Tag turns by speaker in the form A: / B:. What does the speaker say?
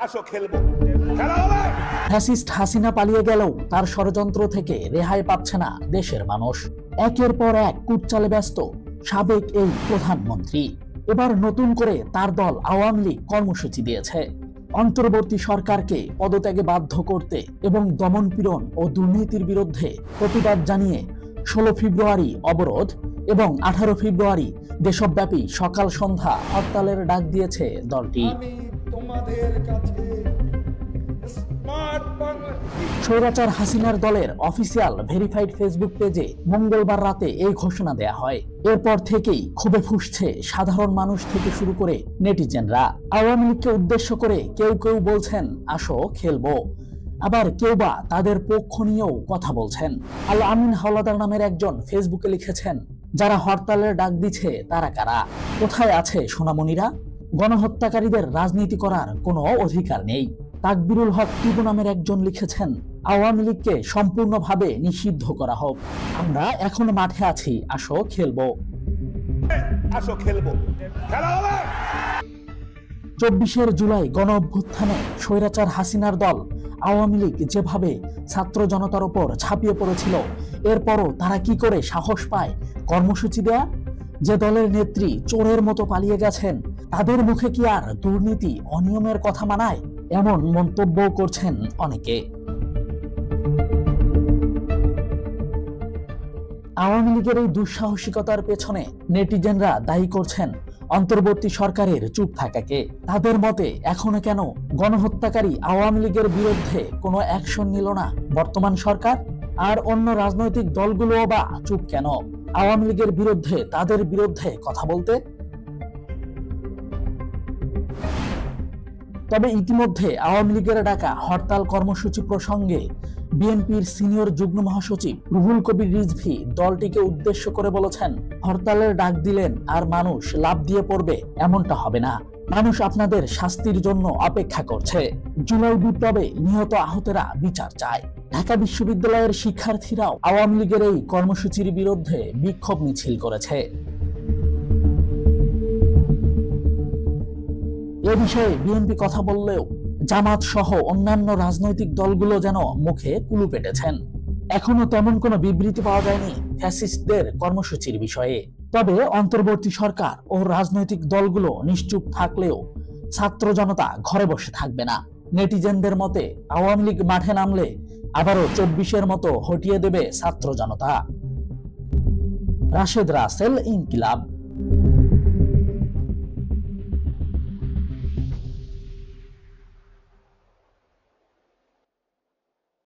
A: আসো খেলবো, খেলা হবে।
B: ফ্যাসিস্ট হাসিনা পালিয়ে গেলেও তার ষড়যন্ত্র থেকে রেহাই পাচ্ছে না দেশের মানুষ। একের পর এক কুটচালে ব্যস্ত সাবেক এই প্রধানমন্ত্রী। এবার নতুন করে তার দল আওয়ামী লীগ কর্মসূচি দিয়েছে অন্তর্বর্তী সরকারকে পদত্যাগে বাধ্য করতে এবং দমনপীড়ন ও দুর্নীতির বিরুদ্ধে প্রতিবাদ জানিয়ে 16 ফেব্রুয়ারি অবরোধ এবং 18 ফেব্রুয়ারি দেশব্যাপী সকাল সন্ধ্যা হরতালের ডাক দিয়েছে দলটি। স্বৈরাচার হাসিনার দলের অফিসিয়াল ভেরিফাইড ফেসবুক পেজে মঙ্গলবার রাতে এই ঘোষণা দেয়া হয়। এরপর থেকেই ক্ষোভে ফুঁসছে সাধারণ মানুষ থেকে শুরু করে নেটিজেনরা। আওয়ামী লীগকে উদ্দেশ্য করে কেউ কেউ বলছেন আসো খেলবো, আবার কেউ বা তাদের পক্ষ নিয়েও কথা বলছেন। আল আমিন হাওলাদার নামের একজন ফেসবুকে লিখেছেন, যারা হরতালের ডাক দিচ্ছে তারা কারা? কোথায় আছে সোনামণিরা? গণহত্যাকারীদের রাজনীতি করার কোনো অধিকার নেই। তাকবিরুল হক টিপু নামের একজন লিখেছেন, আওয়ামী লীগকে সম্পূর্ণভাবে নিষিদ্ধ করা হোক, আমরা এখন মাঠে আছি, আসো খেলবো।
A: আসো খেলবো, খেলা হবে।
B: 24 জুলাই গণ অভ্যুত্থানে স্বৈরাচার হাসিনার দল আওয়ামী লীগ যেভাবে ছাত্র জনতার উপর ঝাঁপিয়ে পড়েছিল, এরপরও তারা কি করে সাহস পায় কর্মসূচি দেয়া? যে দলের নেত্রী চোরের মতো পালিয়ে গেছেন, তাদের মুখে কি আর দুর্নীতি অনিয়মের কথা মানায়? এমন মন্তব্য করছেন অনেকে। আওয়ামী লীগের এই দুঃসাহসিকতার পেছনে নেটিজেনরা দায়ী করছেন অন্তর্বর্তী সরকারের চুপ থাকাকে। তাদের মতে এখনো কেন গণহত্যাকারী আওয়ামী লীগের বিরুদ্ধে কোনো অ্যাকশন নিল না বর্তমান সরকার? আর অন্য রাজনৈতিক দলগুলোও বা চুপ কেন আওয়ামী লীগের বিরুদ্ধে তাদের বিরুদ্ধে কথা বলতে? তবে ইতিমধ্যে আওয়ামী লীগের ডাকা হরতাল কর্মসূচি প্রসঙ্গে বিএনপির সিনিয়র যুগ্ম মহাসচিব রুহুল কবির রিজভী দলটিকে উদ্দেশ্য করে বলেছেন, হরতালের ডাক দিলেন আর মানুষ লাফ দিয়ে পড়বে এমনটা হবে না। মানুষ আপনাদের শাস্তির জন্য অপেক্ষা করছে। জুলাই বিপ্লবে নিহত আহতরা বিচার চায়। ঢাকা বিশ্ববিদ্যালয়ের শিক্ষার্থীরাও আওয়ামী লীগের এই কর্মসূচির বিরুদ্ধে বিক্ষোভ মিছিল করেছে। এ বিষয়ে বিএনপি কথা বললেও জামাত সহ অন্যান্য রাজনৈতিক দলগুলো যেন মুখে কুলু পেটেছেন। এখনো তেমন কোনো বিবৃতি পাওয়া যায়নি ফ্যাসিস্টদের কর্মসূচির বিষয়ে। তবে অন্তর্বর্তী সরকার ও রাজনৈতিক দলগুলো নিশ্চুপ থাকলেও ছাত্র জনতা ঘরে বসে থাকবে না। নেটিজেনদের মতে আওয়ামী লীগ মাঠে নামলে আবারও 24-এর মতো হটিয়ে দেবে ছাত্র জনতা। রাশেদ রাসেল, ইনকিলাব।